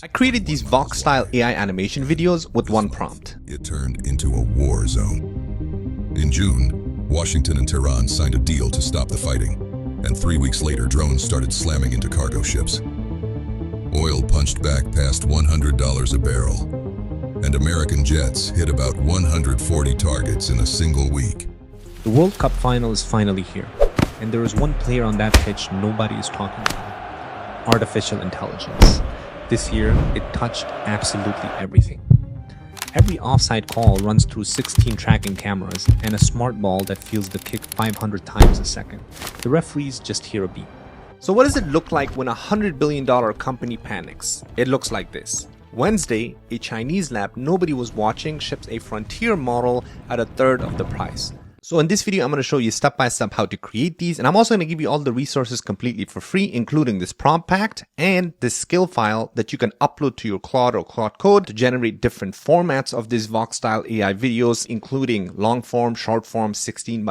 I created these Vox-Style AI animation videos with one prompt. It turned into a war zone. In June, Washington and Tehran signed a deal to stop the fighting, and 3 weeks later, drones started slamming into cargo ships. Oil punched back past $100 a barrel, and American jets hit about 140 targets in a single week. The World Cup final is finally here, and there is one player on that pitch nobody is talking about: artificial intelligence. This year, it touched absolutely everything. Every offside call runs through 16 tracking cameras and a smart ball that feels the kick 500 times a second. The referees just hear a beep. So what does it look like when a $100 billion company panics? It looks like this. Wednesday, a Chinese lab nobody was watching ships a frontier model at a third of the price. So in this video, I'm going to show you step by step how to create these. And I'm also going to give you all the resources completely for free, including this prompt pack and this skill file that you can upload to your Claude or Claude Code to generate different formats of these Vox-Style AI videos, including long form, short form, 16:9,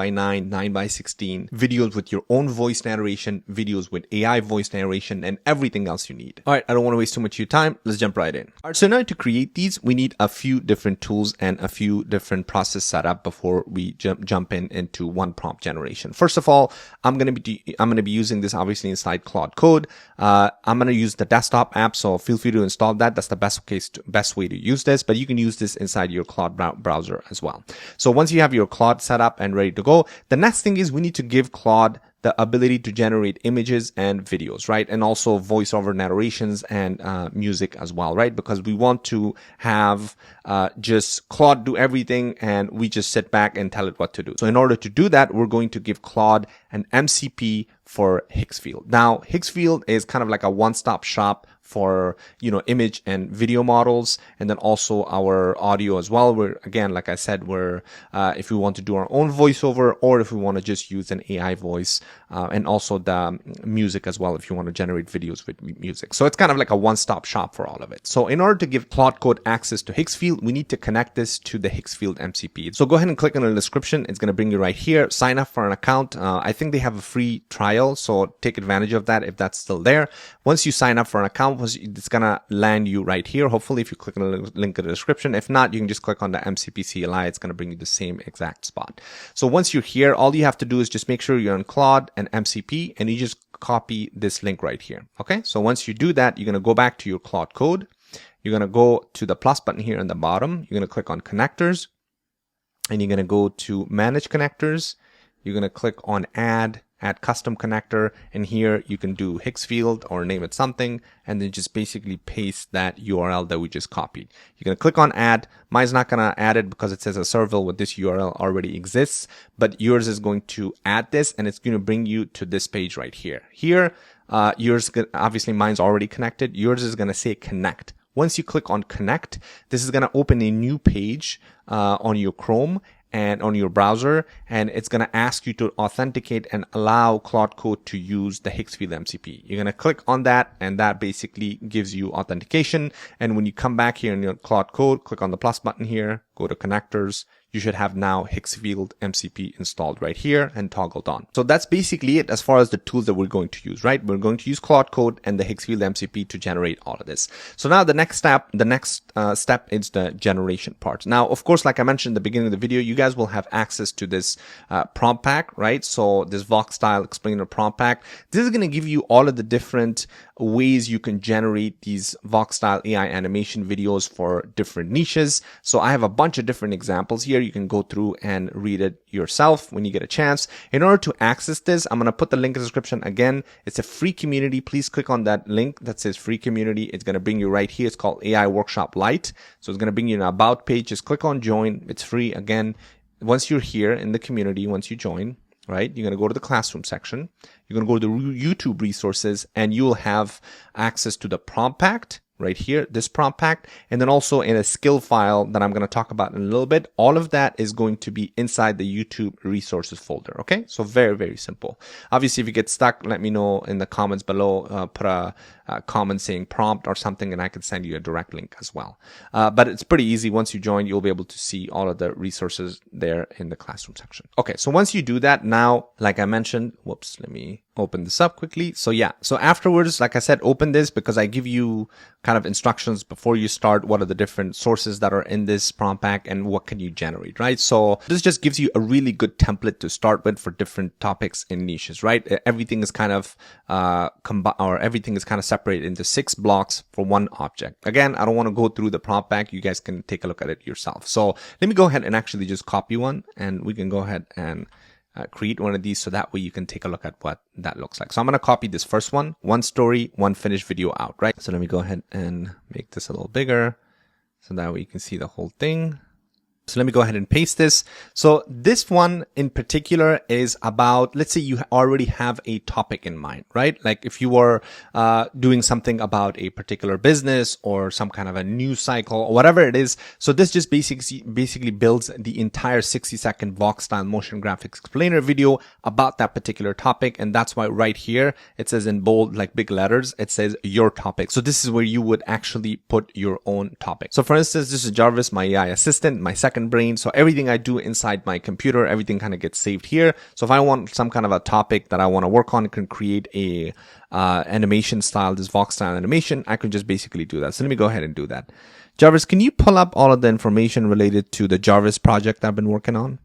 9:16, videos with your own voice narration, videos with AI voice narration, and everything else you need. All right, I don't want to waste too much of your time. Let's jump right in. All right, so now to create these, we need a few different tools and a few different process setup before we jump into one prompt generation. First of all, I'm going to be using this obviously inside Claude Code. I'm going to use the desktop app, so feel free to install that. That's the best way to use this, but you can use this inside your Claude browser as well. So once you have your Claude set up and ready to go, the next thing is we need to give Claude the ability to generate images and videos, right? And also voiceover narrations and music as well, right? Because we want to have just Claude do everything and we just sit back and tell it what to do. So in order to do that, we're going to give Claude an MCP for Hicksfield. Now, Hicksfield is kind of like a one-stop shop for, image and video models, and then also our audio as well. We're, again, like I said, if we want to do our own voiceover or if we want to just use an AI voice, and also the music as well, if you want to generate videos with music. So it's kind of like a one-stop shop for all of it. So in order to give Claude Code access to Hicksfield, we need to connect this to the Hicksfield MCP. So go ahead and click on the description. It's going to bring you right here. Sign up for an account. I think they have a free trial, so take advantage of that if that's still there. Once you sign up for an account, it's going to land you right here. Hopefully, if you click on the link in the description. If not, you can just click on the MCP CLI. It's going to bring you the same exact spot. So once you're here, all you have to do is just make sure you're on Claude and MCP, and you just copy this link right here. Okay. So once you do that, you're going to go back to your Claude Code. You're going to go to the plus button here in the bottom. You're going to click on connectors, and you're going to go to manage connectors. You're going to click on add custom connector, and here you can do Hicksfield or name it something, and then just basically paste that URL that we just copied. You're going to click on add. Mine's not going to add it because it says a server with this URL already exists, but yours is going to add this, and it's going to bring you to this page right here. Here, yours, obviously mine's already connected. Yours is going to say connect. Once you click on connect, this is going to open a new page on your Chrome and on your browser, and it's going to ask you to authenticate and allow Claude Code to use the Hicksfield MCP. You're going to click on that, and that basically gives you authentication. And when you come back here in your Claude Code, click on the plus button here, go to connectors. You should have now Hicksfield MCP installed right here and toggled on. So that's basically it as far as the tools that we're going to use, right? We're going to use Claude Code and the Hicksfield MCP to generate all of this. So now the next step is the generation part. Now, of course, like I mentioned at the beginning of the video, you guys will have access to this prompt pack, right? So this Vox-Style explainer prompt pack. This is going to give you all of the different ways you can generate these Vox-Style AI animation videos for different niches. So I have a bunch of different examples here. You can go through and read it yourself when you get a chance. In order to access this, I'm going to put the link in the description. Again, it's a free community. Please click on that link that says free community. It's going to bring you right here. It's called AI Workshop Lite. So it's going to bring you an about page. Just click on join. It's free. Again, once you're here in the community, once you join, right, you're going to go to the classroom section. You're going to go to the YouTube resources, and you'll have access to the prompt pack right here, this prompt pack, and then also in a skill file that I'm going to talk about in a little bit. All of that is going to be inside the YouTube resources folder. Okay. So very, very simple. Obviously, if you get stuck, let me know in the comments below, put a comment saying prompt or something, and I can send you a direct link as well. But it's pretty easy. Once you join, you'll be able to see all of the resources there in the classroom section. Okay. So once you do that, now, like I mentioned, whoops, let me open this up quickly. So yeah, so afterwards, like I said, open this because I give you kind of instructions before you start. What are the different sources that are in this prompt pack and what can you generate, right? So this just gives you a really good template to start with for different topics and niches, right? Everything is kind of everything is kind of separated into 6 blocks for one object. Again, I don't want to go through the prompt pack. You guys can take a look at it yourself. So let me go ahead and actually just copy one, and we can go ahead and create one of these so that way you can take a look at what that looks like. So I'm going to copy this first one story, one finished video out, right? So let me go ahead and make this a little bigger so that way you can see the whole thing. So let me go ahead and paste this. So this one in particular is about, let's say you already have a topic in mind, right? Like if you were doing something about a particular business or some kind of a news cycle or whatever it is. So this just basically builds the entire 60-second Vox-Style motion graphics explainer video about that particular topic. And that's why right here, it says in bold, like big letters, it says your topic. So this is where you would actually put your own topic. So for instance, this is Jarvis, my AI assistant, my second brain. So everything I do inside my computer, everything kind of gets saved here. So if I want some kind of a topic that I want to work on, I can create a animation style, this Vox-Style animation. I can just basically do that. So let me go ahead and do that. Jarvis, can you pull up all of the information related to the Jarvis project I've been working on?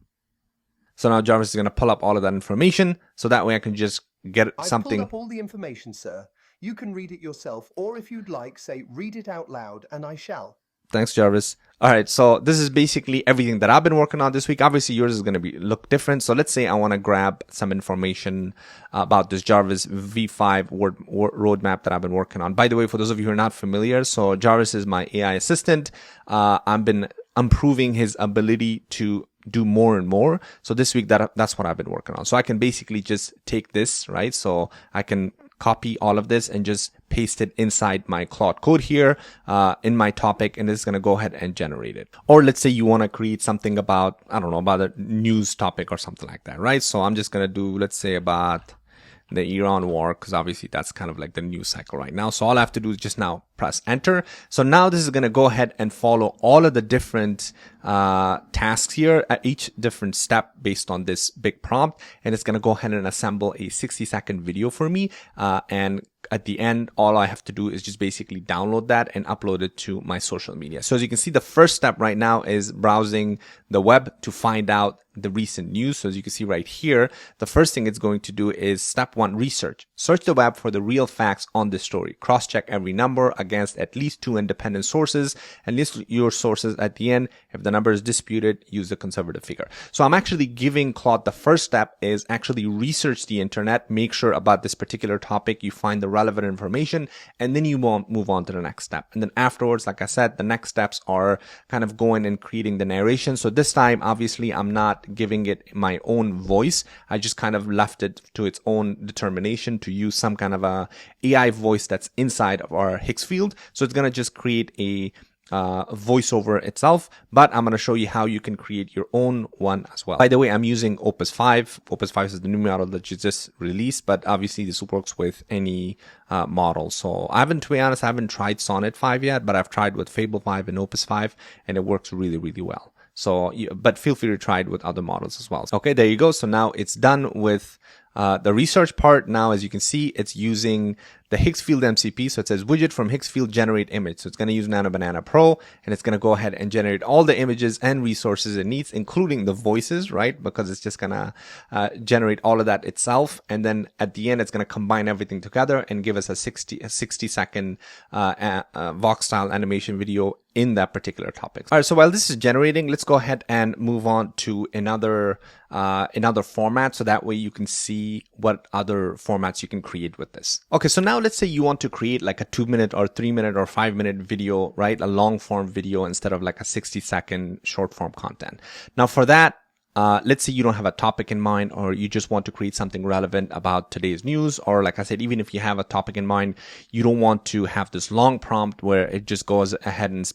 So now Jarvis is going to pull up all of that information. So that way I can just get something. I've pulled up all the information, sir. You can read it yourself, or if you'd like, say, read it out loud, and I shall. Thanks, Jarvis. All right, so this is basically everything that I've been working on this week. Obviously, yours is going to look different. So let's say I want to grab some information about this Jarvis V5 roadmap that I've been working on. By the way, for those of you who are not familiar, so Jarvis is my AI assistant. I've been improving his ability to do more and more. So this week, that's what I've been working on. So I can basically just take this, right? So I can copy all of this and just paste it inside my Claude Code here in my topic, and it's going to go ahead and generate it. Or let's say you want to create something about, I don't know, about a news topic or something like that, right? So I'm just going to do, let's say about the Iran war, because obviously that's kind of like the news cycle right now. So all I have to do is just now press enter. So now this is going to go ahead and follow all of the different tasks here at each different step based on this big prompt. And it's going to go ahead and assemble a 60-second video for me. And at the end, all I have to do is just basically download that and upload it to my social media. So as you can see, the first step right now is browsing the web to find out the recent news. So as you can see right here, the first thing it's going to do is step 1, research. Search the web for the real facts on this story. Cross-check every number against at least 2 independent sources and list your sources at the end. If the number is disputed, use the conservative figure. So I'm actually giving Claude the first step is actually research the internet, make sure about this particular topic, you find the relevant information, and then you move on to the next step. And then afterwards, like I said, the next steps are kind of going and creating the narration. So this time, obviously, I'm not giving it my own voice. I just kind of left it to its own determination to use some kind of a AI voice that's inside of our Hicksfield. So it's going to just create a voiceover itself, but I'm going to show you how you can create your own one as well. By the way, I'm using Opus 5. Opus 5 is the new model that you just released, but obviously this works with any model. So to be honest, I haven't tried Sonnet 5 yet, but I've tried with Fable 5 and Opus 5, and it works really, really well. So, but feel free to try it with other models as well. Okay, there you go. So now it's done with the research part. Now, as you can see, it's using the Hicksfield MCP. So it says widget from Hicksfield generate image. So it's going to use Nano Banana Pro, and it's going to go ahead and generate all the images and resources it needs, including the voices, right? Because it's just going to generate all of that itself. And then at the end, it's going to combine everything together and give us a 60-second Vox-Style animation video in that particular topic. All right. So while this is generating, let's go ahead and move on to another format. So that way you can see what other formats you can create with this. Okay. So now let's say you want to create like a 2-minute or 3-minute or 5-minute video, right? A long form video instead of like a 60-second short form content. Now for that, let's say you don't have a topic in mind, or you just want to create something relevant about today's news. Or like I said, even if you have a topic in mind, you don't want to have this long prompt where it just goes ahead and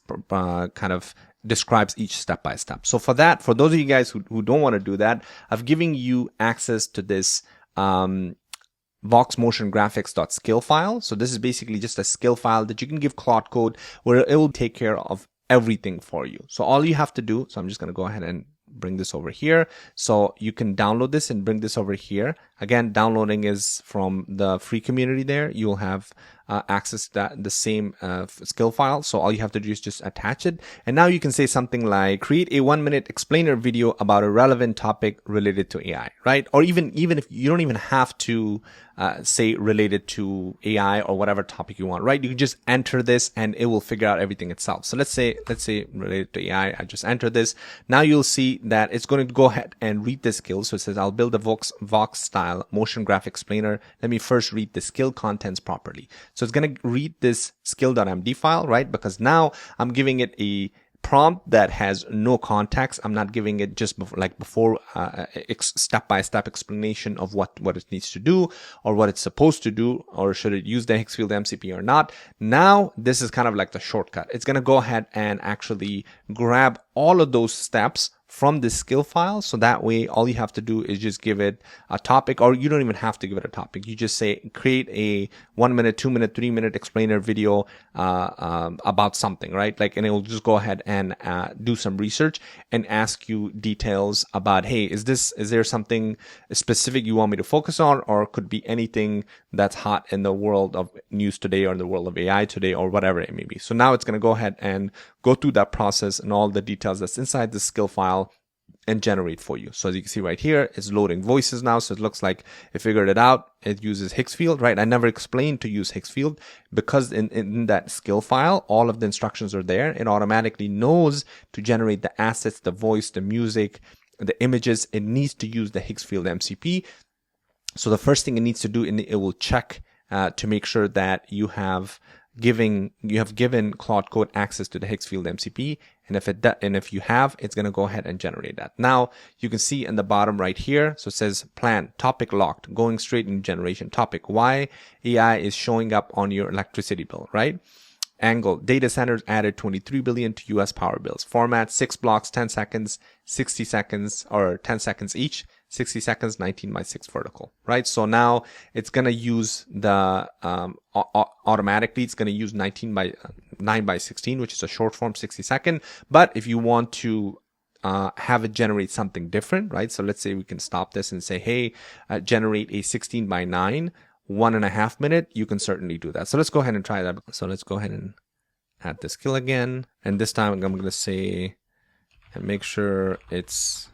kind of describes each step by step. So for that, for those of you guys who don't want to do that, I've given you access to this voxmotiongraphics.skill file. So this is basically just a skill file that you can give Claude Code where it will take care of everything for you. So all you have to do, so I'm just going to go ahead and bring this over here. So you can download this and bring this over here. Again, downloading is from the free community there. You'll have access the same skill file. So all you have to do is just attach it. And now you can say something like, create a 1-minute explainer video about a relevant topic related to AI, right? Or even if you don't even have to say related to AI or whatever topic you want, right? You can just enter this and it will figure out everything itself. So let's say related to AI, I just enter this. Now you'll see that it's going to go ahead and read the skill. So it says, I'll build a Vox-Style motion graph explainer. Let me first read the skill contents properly. So it's going to read this skill.md file, right? Because now I'm giving it a prompt that has no context. I'm not giving it just before step-by-step explanation of what it needs to do or what it's supposed to do, or should it use the Hicksfield MCP or not. Now this is kind of like the shortcut. It's going to go ahead and actually grab all of those steps from this skill file. So that way, all you have to do is just give it a topic, or you don't even have to give it a topic. You just say, create a 1-minute, 2-minute, 3-minute explainer video about something, right? And it will just go ahead and do some research and ask you details about, hey, is there something specific you want me to focus on, or could be anything that's hot in the world of news today or in the world of AI today or whatever it may be. So now it's going to go ahead and go through that process and all the details that's inside the skill file and generate for you. So as you can see right here, it's loading voices now. So it looks like it figured it out. It uses Hicksfield, right? I never explained to use Hicksfield because in that skill file, all of the instructions are there. It automatically knows to generate the assets, the voice, the music, the images. It needs to use the Hicksfield MCP. So the first thing it needs to do, it will check to make sure that you have given Claude Code access to the Hicksfield MCP, and if you have, it's going to go ahead and generate that. Now you can see in the bottom right here, so it says plan topic locked, going straight in generation topic. Why AI is showing up on your electricity bill, right? Angle, data centers added 23 billion to US power bills. Format 6 blocks, 10 seconds, 60 seconds, or 10 seconds each. 60 seconds, 19 by 6 vertical, right? So now it's going to use the, automatically it's going to use 9 by 16, which is a short form 60 second. But if you want to, have it generate something different, right? So let's say we can stop this and say, hey, generate a 16 by 9, 1.5 minute. You can certainly do that. So let's go ahead and try that. So let's go ahead and add the skill again. And this time I'm going to say, and make sure it's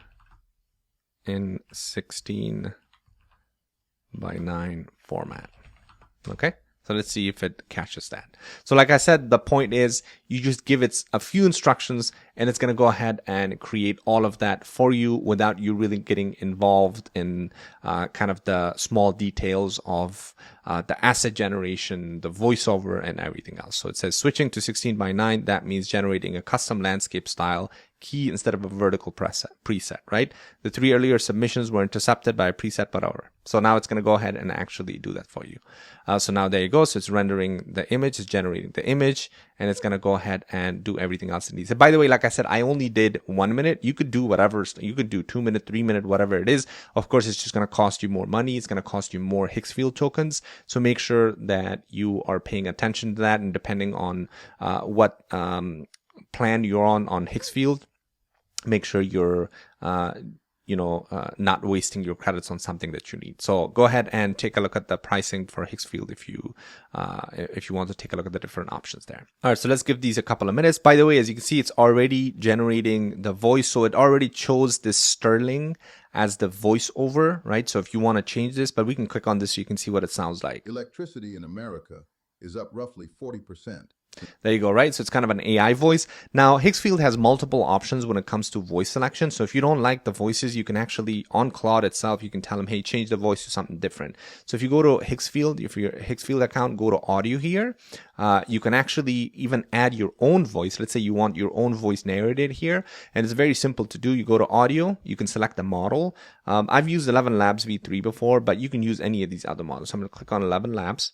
in 16 by 9 format. Okay, so let's see if it catches that. So like I said, the point is you just give it a few instructions and it's going to go ahead and create all of that for you without you really getting involved in kind of the small details of the asset generation, the voiceover, and everything else. So it says switching to 16 by 9. That means generating a custom landscape style key instead of a vertical preset, right? The 3 earlier submissions were intercepted by a preset, whatever. So now it's going to go ahead and actually do that for you. So now there you go. So it's rendering the image, it's generating the image, and it's going to go ahead and do everything else it needs. And by the way, like I said, I only did 1 minute. You could do whatever. You could do 2 minute, 3 minute, whatever it is. Of course, it's just going to cost you more money. It's going to cost you more Hicksfield tokens. So make sure that you are paying attention to that, and depending on what plan you're on Hicksfield, make sure you're not wasting your credits on something that you need. So go ahead and take a look at the pricing for Hicksfield if you want to take a look at the different options there. All right, so let's give these a couple of minutes. By the way, as you can see, it's already generating the voice. So it already chose this Sterling as the voiceover, right? So if you want to change this, but we can click on this so you can see what it sounds like. Electricity in America is up roughly 40%. There you go, right? So it's kind of an AI voice. Now, Hicksfield has multiple options when it comes to voice selection. So if you don't like the voices, you can actually, on Claude itself, you can tell them, hey, change the voice to something different. So if you go to Hicksfield, if your Hicksfield account, go to audio here. You can actually even add your own voice. Let's say you want your own voice narrated here. And it's very simple to do. You go to audio, you can select the model. I've used 11 Labs V3 before, but you can use any of these other models. So I'm going to click on 11 Labs.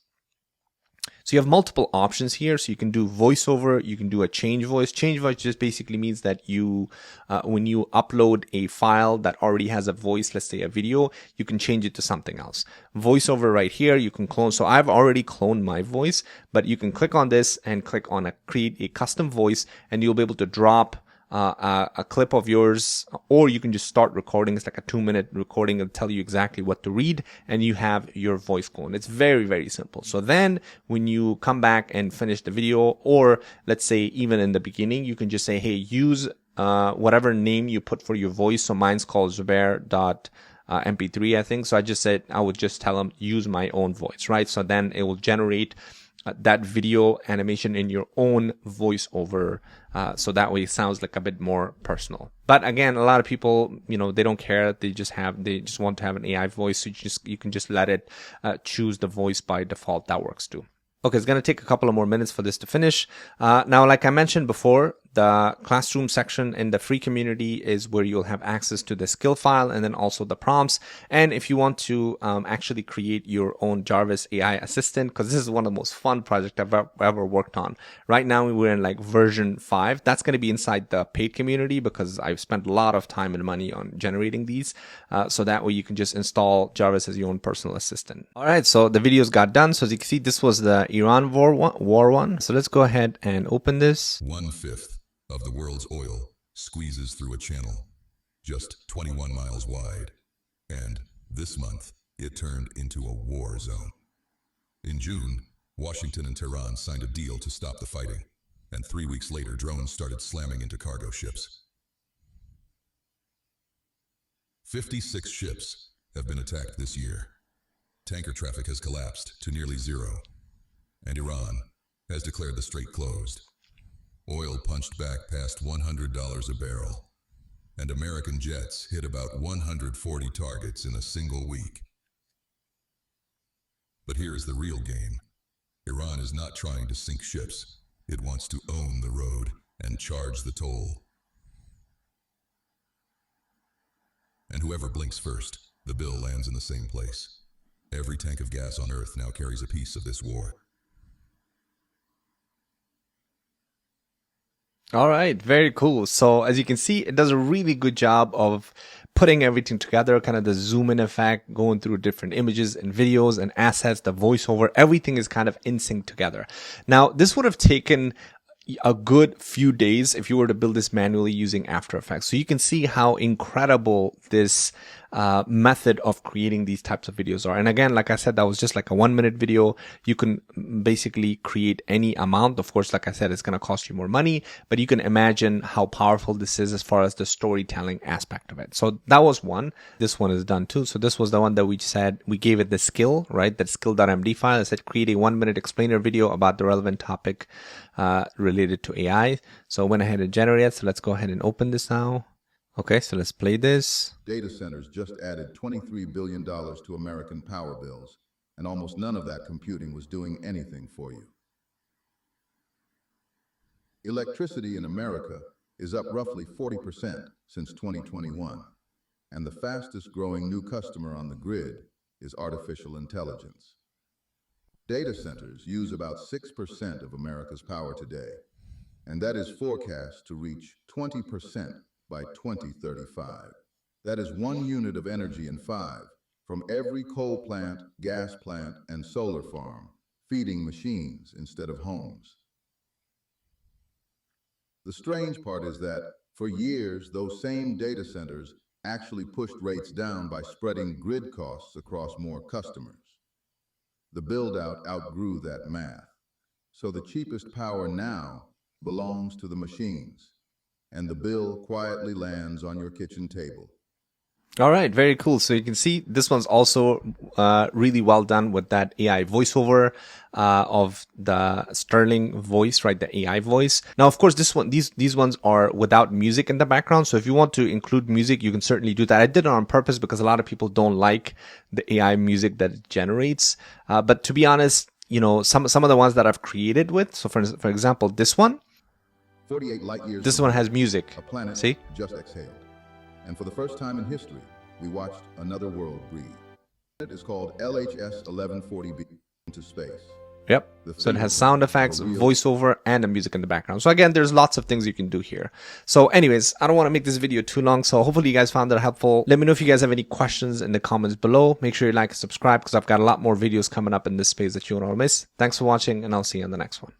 So you have multiple options here. So you can do voiceover, you can do a change voice. Change voice just basically means that you, when you upload a file that already has a voice, let's say a video, you can change it to something else. Voiceover right here, you can clone. So I've already cloned my voice, but you can click on this and click on create a custom voice, and you'll be able to drop a clip of yours, or you can just start recording. It's like a 2-minute recording. It'll tell you exactly what to read, and you have your voice going. It's very, very simple. So then when you come back and finish the video, or let's say even in the beginning, you can just say, hey, use whatever name you put for your voice. So mine's called Zubair.mp3, I think. So I just said, I would just tell them use my own voice, right? So then it will generate that video animation in your own voiceover. So that way it sounds like a bit more personal. But again, a lot of people, they don't care. They just want to have an AI voice. So you can just let it choose the voice by default. That works too. Okay, it's going to take a couple of more minutes for this to finish. Now, like I mentioned before, the classroom section in the free community is where you'll have access to the skill file and then also the prompts. And if you want to actually create your own Jarvis AI assistant, because this is one of the most fun projects I've ever worked on. Right now, we're in like version 5. That's going to be inside the paid community because I've spent a lot of time and money on generating these. So that way you can just install Jarvis as your own personal assistant. All right, so the videos got done. So as you can see, this was the Iran war one. So let's go ahead and open this. 1/5 of the world's oil squeezes through a channel just 21 miles wide. And this month, it turned into a war zone. In June, Washington and Tehran signed a deal to stop the fighting. And 3 weeks later, drones started slamming into cargo ships. 56 ships have been attacked this year. Tanker traffic has collapsed to nearly zero. And Iran has declared the strait closed. Oil punched back past $100 a barrel, and American jets hit about 140 targets in a single week. But here's the real game. Iran is not trying to sink ships. It wants to own the road and charge the toll. And whoever blinks first, the bill lands in the same place. Every tank of gas on Earth now carries a piece of this war. All right, very cool. So as you can see, it does a really good job of putting everything together, kind of the zoom in effect, going through different images and videos and assets, the voiceover, everything is kind of in sync together. Now, this would have taken a good few days if you were to build this manually using After Effects. So you can see how incredible this method of creating these types of videos are. And again, like I said, that was just like a 1-minute video. You can basically create any amount. Of course, like I said, it's going to cost you more money, but you can imagine how powerful this is as far as the storytelling aspect of it. So that was one. This one is done too. So this was the one that we said, we gave it the skill, right? That skill.md file. I said, create a 1-minute explainer video about the relevant topic related to AI. So I went ahead and generated it. So let's go ahead and open this now. Okay, so let's play this. Data centers just added $23 billion to American power bills, and almost none of that computing was doing anything for you. Electricity in America is up roughly 40% since 2021, and the fastest growing new customer on the grid is artificial intelligence. Data centers use about 6% of America's power today, and that is forecast to reach 20% by 2035. That is 1 unit of energy in 5 from every coal plant, gas plant, and solar farm, feeding machines instead of homes. The strange part is that, for years, those same data centers actually pushed rates down by spreading grid costs across more customers. The build-out outgrew that math, so the cheapest power now belongs to the machines, and the bill quietly lands on your kitchen table. All right, very cool. So you can see this one's also really well done with that AI voiceover of the Sterling voice, right? The AI voice. Now, of course, these ones are without music in the background. So if you want to include music, you can certainly do that. I did it on purpose because a lot of people don't like the AI music that it generates. But to be honest, some of the ones that I've created with. So for example, this one. 48 light years. This one has music. A planet See? Just exhaled. And for the first time in history, we watched another world breathe. It is called LHS 1140B into space. Yep. So it has sound effects, voiceover, and the music in the background. So again, there's lots of things you can do here. So anyways, I don't want to make this video too long. So hopefully you guys found that helpful. Let me know if you guys have any questions in the comments below. Make sure you like and subscribe because I've got a lot more videos coming up in this space that you don't want to miss. Thanks for watching, and I'll see you in the next one.